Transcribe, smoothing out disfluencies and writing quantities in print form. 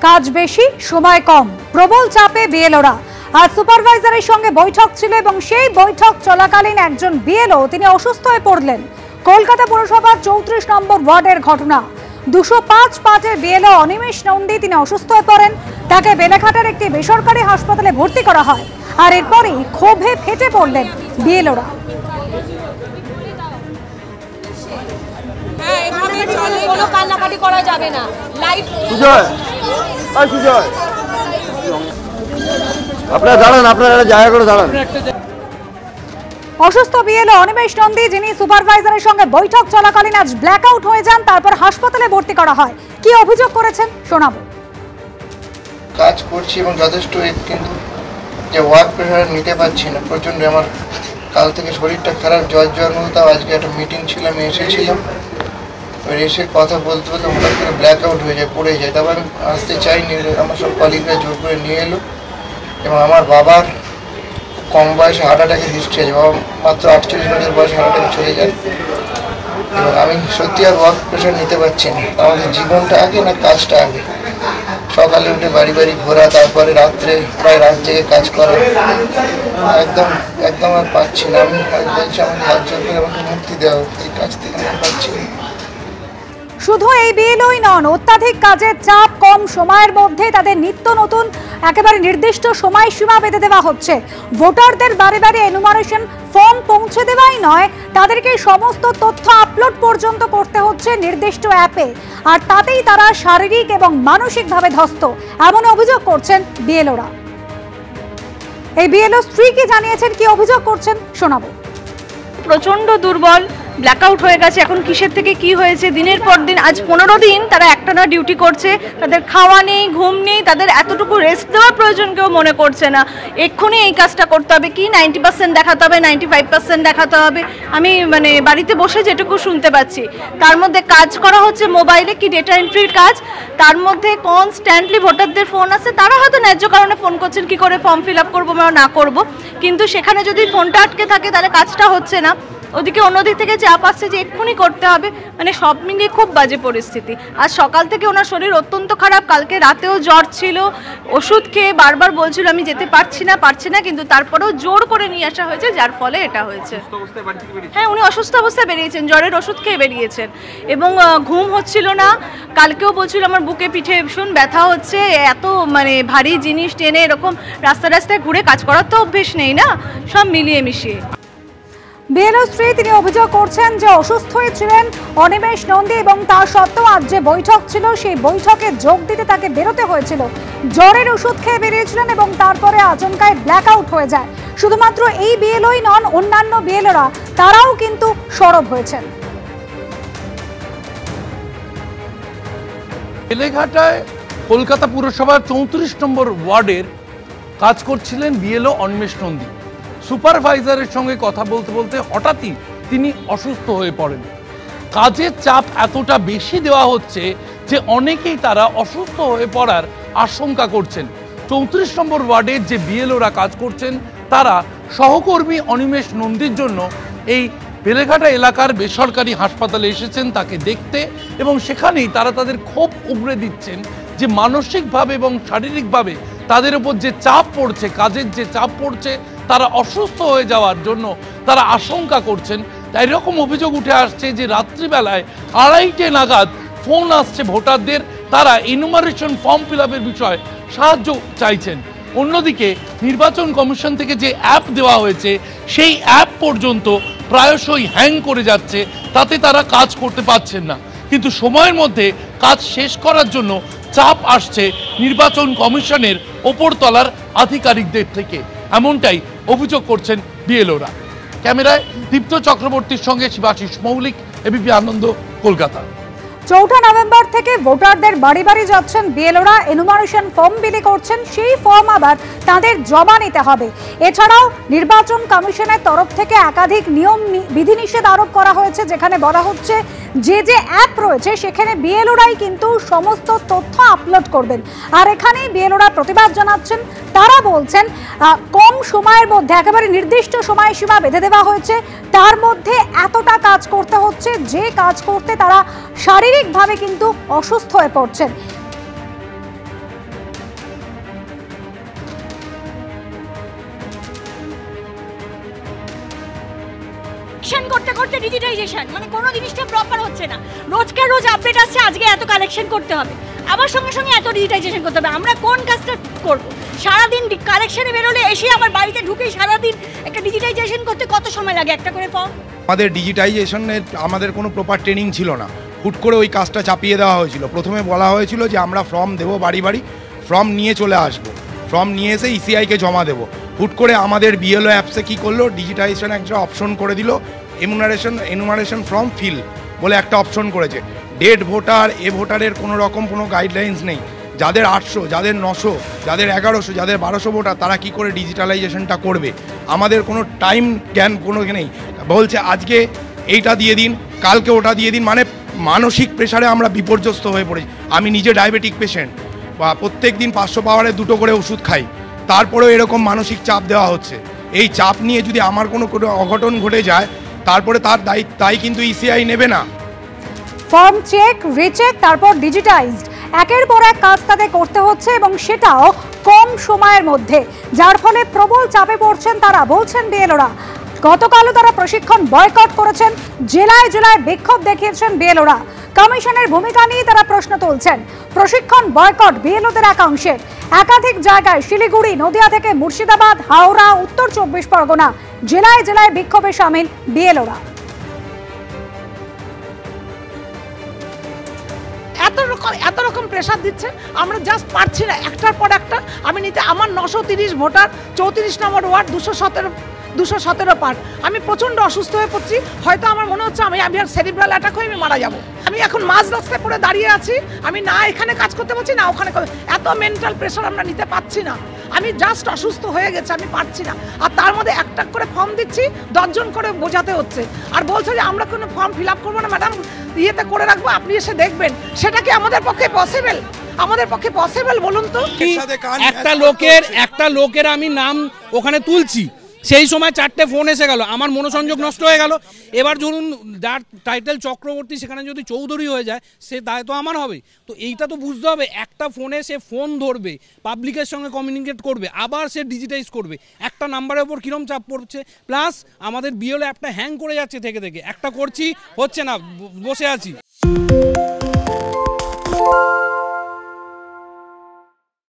কাজ বেশি সময় কম, প্রবল চাপে বিএলওরা। আজ সুপারভাইজারের সঙ্গে বৈঠক ছিল এবং সেই বৈঠক চলাকালীন একজন বিএলও তিনি অসুস্থ হয়ে পড়লেন। কলকাতা পুরসভার 34 নম্বর ওয়ার্ডের ঘটনা। 205 পাটের বিএলও অনিমেষ নন্দী তিনি অসুস্থ হয়ে পড়েন। তাকে বেলেঘাটার একটি বেসরকারি হাসপাতালে ভর্তি করা হয়। আর এরপরই ক্ষোভে ফেটে পড়লেন বিএলওরা। অসুস্থ বিএলও অনিমেষ নন্দী যিনি সুপারভাইজারের সঙ্গে বৈঠক চলাকালীন আজ ব্ল্যাক আউট হয়ে যান, তারপর হাসপাতালে ভর্তি করা হয়। কি অভিযোগ করেছেন শোনাবো। কাজ করছি এবং যথেষ্ট কিন্তু যে ওয়ার্ক প্রেশার নিতে পারছি না, প্রচণ্ড আমার কাল থেকে শরীরটা খারাপ, জ্বর মতো। আজকে একটা মিটিং ছিল, আমি এসেছিলাম, এসে কথা বলতে বলতে হঠাৎ করে ব্ল্যাক আউট হয়ে যায়, পড়ে যায়। তারপর আমি আসতে চাইনি, আমার সব কলিগরা জোর করে নিয়ে এলো। এবং আমার বাবার কম বয়সে হার্ট অ্যাটাকের হিস্ট্রি আছে, বাবা মাত্র 48 বছর বয়সে হার্ট অ্যাটাকে চলে যায়। এবং আমি সত্যি আর ওয়ার্ক প্রেশার নিতে পারছি না। আমাদের জীবনটা আগে না কাজটা আগে। সকালে উঠে বাড়ি বাড়ি ঘোরা, তারপরে রাত্রে প্রায় রাত জেগে কাজ করা, একদম আর পাচ্ছি না। আমি বলছি আমাকে হাত জোর করে আমাকে মুক্তি দেওয়া, এই কাজ থেকে আমি পাচ্ছি না। শুধু এই বিএলওই নন, অত্যাধিক কাজের চাপ, কম সময়ের মধ্যে তাদের নিত্য নতুন একেবারে নির্দিষ্ট সময়সীমা বেঁধে দেওয়া হচ্ছে। ভোটারদের বাড়ি বাড়ি এনুমারেশন ফর্ম পৌঁছে দেওয়াই নয়, তাদেরকে সমস্ত তথ্য আপলোড পর্যন্ত করতে হচ্ছে নির্দিষ্ট অ্যাপে। আর তাতেই তারা শারীরিক এবং মানসিকভাবে ধ্বস্ত, এমন অভিযোগ করছেন বিএলওরা। এই বিএলও স্ত্রীকে জানিয়েছেন, কি অভিযোগ করছেন শোনাবো। প্রচন্ড দুর্বল, ব্ল্যাকআউট হয়ে গেছে। এখন কিসের থেকে কি হয়েছে, দিনের পর দিন, আজ 15 দিন তারা একটানা ডিউটি করছে। তাদের খাওয়া নেই, ঘুম নেই, তাদের এতটুকু রেস্ট দেওয়ার প্রয়োজন কেউ মনে করছে না। এক্ষুনি এই কাজটা করতে হবে, কি 90% দেখাতে হবে, 95% দেখাতে হবে। আমি বাড়িতে বসে যেটুকু শুনতে পাচ্ছি, তার মধ্যে কাজ করা হচ্ছে মোবাইলে, কি ডেটা এন্ট্রির কাজ। তার মধ্যে কনস্ট্যান্টলি ভোটারদের ফোন আসছে, তারা হয়তো ন্যায্য কারণে ফোন করছেন কি করে ফর্ম ফিল আপ করবো বা না করবো, কিন্তু সেখানে যদি ফোনটা আটকে থাকে তাহলে কাজটা হচ্ছে না। ওদিকে অন্যদিক থেকে চাপ আসছে যে এক্ষুনি করতে হবে। সব মিলিয়ে খুব বাজে পরিস্থিতি। আজ সকাল থেকে ওনার শরীর অত্যন্ত খারাপ, কালকে রাতেও জ্বর ছিল, ওষুধ খেয়ে বারবার বলছিল আমি যেতে পারছি না, কিন্তু তারপরেও জোর করে নিয়ে আসা হয়েছে, যার ফলে এটা হয়েছে। হ্যাঁ, উনি অসুস্থ অবস্থায় বেরিয়েছেন, জ্বরের ওষুধ খেয়ে বেরিয়েছেন। এবং ঘুম হচ্ছিল না, কালকেও বলছিল আমার বুকে পিঠে ভীষণ ব্যথা হচ্ছে। এত ভারী জিনিস টেনে এরকম রাস্তায় ঘুরে কাজ করার তো অভ্যেস নেই না, সব মিলিয়ে মিশিয়ে। বিএলও স্ত্রী তিনি অভিযোগ করছেন যে অসুস্থ হয়েছিলেন অনিমেষ নন্দী এবং তা সত্ত্বেও আজ যে বৈঠক ছিল সেই বৈঠকে যোগ দিতে তাকে বেরোতে হয়েছিল। জ্বরের ওষুধ খেয়ে বেরিয়েছিলেন এবং তারপরে আচমকায় ব্ল্যাক আউট হয়ে যায়। শুধুমাত্র এই বিএলওই নন, অন্যান্য বিএলওরা তারাও কিন্তু সরব হয়েছেন। বেলেঘাটায় কলকাতা পুরসভার 34 নম্বর ওয়ার্ডের কাজ করছিলেন বিএলও অনিমেষ নন্দী। সুপারভাইজারের সঙ্গে কথা বলতে বলতে হঠাৎই তিনি অসুস্থ হয়ে পড়েন। কাজের চাপ এতটা বেশি দেওয়া হচ্ছে যে অনেকেই তারা অসুস্থ হয়ে পড়ার আশঙ্কা করছেন। 34 নম্বর ওয়ার্ডের যে বিএলওরা কাজ করছেন তারা সহকর্মী অনিমেষ নন্দীর জন্য এই বেলেঘাটা এলাকার বেসরকারি হাসপাতালে এসেছেন তাকে দেখতে, এবং সেখানেই তারা তাদের ক্ষোভ উগরে দিচ্ছেন যে মানসিকভাবে এবং শারীরিকভাবে তাদের উপর যে চাপ পড়ছে, কাজের যে চাপ পড়ছে, তারা অসুস্থ হয়ে যাওয়ার জন্য তারা আশঙ্কা করছেন। তাই এরকম অভিযোগ উঠে আসছে যে রাত্রিবেলায় 2:30 নাগাদ ফোন আসছে ভোটারদের, তারা এনুমারেশন ফর্ম ফিল আপের বিষয়ে সাহায্য চাইছেন। অন্যদিকে নির্বাচন কমিশন থেকে যে অ্যাপ দেওয়া হয়েছে সেই অ্যাপ পর্যন্ত প্রায়শই হ্যাং করে যাচ্ছে, তাতে তারা কাজ করতে পারছেন না। কিন্তু সময়ের মধ্যে কাজ শেষ করার জন্য চাপ আসছে নির্বাচন কমিশনের ওপরতলার আধিকারিকদের থেকে, এমনটাই অভিযোগ করছেন বিএলওরা। ক্যামেরায় দীপ্ত চক্রবর্তীর সঙ্গে শিবাশিস মৌলিক, এবিপি আনন্দ, কলকাতা। 4 নভেম্বর থেকে ভোটারদের বাড়ি বাড়ি যাচ্ছেন বিএলওরা, এনুমারেশন ফর্ম বিলি করছেন, সেই ফর্ম আবার তাদের জমা নিতে হবে। এছাড়াও নির্বাচন কমিশনের তরফ থেকে একাধিক নিয়ম বিধিনিষেধ আরোপ করা হয়েছে, যেখানে বলা হচ্ছে যে অ্যাপ রয়েছে সেখানে বিএলওরাই কিন্তু সমস্ত তথ্য আপলোড করবেন। আর এখানেই বিএলওরা প্রতিবাদ জানাচ্ছেন। তারা বলছেন কম সময়ের মধ্যে একেবারে নির্দিষ্ট সময়সীমা বেঁধে দেওয়া হয়েছে, তার মধ্যে এতটা কাজ করতে হচ্ছে যে কাজ করতে তারা শারীরিকভাবে কিন্তু অসুস্থ হয়ে পড়ছেন। কালেকশন করতে করতে ডিজিটাইজেশন, মানে কোনো জিনিসটা প্রপার হচ্ছে না। রোজকার রোজ আপডেট আসছে, আজকে এত কালেকশন করতে হবে, আবার সঙ্গে সঙ্গে এত ডিজিটাইজেশন করতে হবে। আমরা কোন কাজটা করব? সারাদিন কালেকশনে বেরোলে এসে আমার বাড়িতে ঢুকে সারাদিন একটা ডিজিটাইজেশন করতে কত সময় লাগে একটা করে ফর্ম? আমাদের ডিজিটাইজেশনের আমাদের কোনো প্রপার ট্রেনিং ছিল না, হুট করে ওই কাজটা চাপিয়ে দেওয়া হয়েছিল। প্রথমে বলা হয়েছিল যে আমরা ফর্ম দেবো বাড়ি বাড়ি, ফর্ম নিয়ে চলে আসবো, ফর্ম নিয়ে এসে ইসিআইকে জমা দেবো। হুট করে আমাদের বিএলও অ্যাপসে কী করলো, ডিজিটাইজেশন একটা অপশন করে দিল, এনুমারেশন ফর্ম ফিল বলে একটা অপশন করেছে। ডেড ভোটার, ভোটারের কোনো রকম কোনো গাইডলাইন্স নেই। যাদের 800, যাদের 900, যাদের 1100, যাদের 1200 ভোটার, তারা কি করে ডিজিটালাইজেশনটা করবে? আমাদের কোনো টাইম জ্ঞান কোনো নেই। বলছে আজকে এইটা দিয়ে দিন, কালকে ওটা দিয়ে দিন, মানে মানসিক প্রেশারে আমরা বিপর্যস্ত হয়ে পড়েছি। আমি নিজে ডায়াবেটিক পেশেন্ট, বা প্রত্যেক দিন 500 পাওয়ারে 2টো করে ওষুধ খাই, তারপরেও এরকম মানসিক চাপ দেওয়া হচ্ছে। এই চাপ নিয়ে যদি আমার কোনো অঘটন ঘটে যায়, তারপরে তার দায়ী কিন্তু ইসিআই নেবে না। ফর্ম চেক, রিচেক, তারপর ডিজিটাইজড, একের পর এক কাজ তাদের করতে হচ্ছে এবং সেটাও কম সময়ের মধ্যে, যার ফলে প্রবল চাপে পড়ছেন তারা, বলছেন বিএলওরা। গতকালও তারা প্রশিক্ষণ বয়কট করেছেন, জেলায় জেলায় বিক্ষোভ দেখিয়েছেন বিএলওরা। কমিশনের ভূমিকা নিয়ে তারা প্রশ্ন তুলছেন। প্রশিক্ষণ বয়কট বিএলওদের একাংশের, একাধিক জায়গায় শিলিগুড়ি, নদিয়া থেকে মুর্শিদাবাদ, হাওড়া, উত্তর 24 পরগনা, জেলায় জেলায় বিক্ষোভে সামিল বিএলওরা। এত রকম প্রেশার দিচ্ছে, আমরা জাস্ট পারছি না, একটার পর একটা আমি নিতে। আমার 930 ভোটার, 34 নম্বর ওয়ার্ড, 217 পার। আমি প্রচণ্ড অসুস্থ হয়ে পড়ছি, হয়তো আমার মনে হচ্ছে আমি আর সেরিব্রাল অ্যাটাক হয়ে আমি মারা যাব। আমি এখন মাঝ রাস্তায় পড়ে দাঁড়িয়ে আছি, আমি না এখানে কাজ করতে পারছি না ওখানে, এত মেন্টাল প্রেশার আমরা নিতে পারছি না। আমি জাস্ট অসুস্থ হয়ে গেছে, আমি পারছি না। আর তার মধ্যে একটা করে ফর্ম দিচ্ছি, 10 জন করে বোঝাতে হচ্ছে, আর বলছে যে আমরা কোনো ফর্ম ফিল আপ করবো না ম্যাডাম, ইয়েতে করে রাখবো, আপনি এসে দেখবেন। সেটা কি আমাদের পক্ষে পসিবল? আমাদের পক্ষে পসিবল বলুন তো? একটা লোকের আমি নাম ওখানে তুলছি, সেই সময় 4টে ফোন এসে গেল, আমার মনোসংযোগ নষ্ট হয়ে গেল। এবার ধরুন যার টাইটেল চক্রবর্তী, সেখানে যদি চৌধুরী হয়ে যায়, সে দায় তো আমার হবে। তো এইটা তো বুঝতে হবে, একটা ফোনে সে ফোন ধরবে, পাবলিকের সঙ্গে কমিউনিকেট করবে, আবার সে ডিজিটাইজ করবে, একটা নাম্বারের ওপর কীরকম চাপ পড়ছে। প্লাস আমাদের বিএলও অ্যাপটা হ্যাং করে যাচ্ছে থেকে, একটা করছি হচ্ছে না, বসে আছি।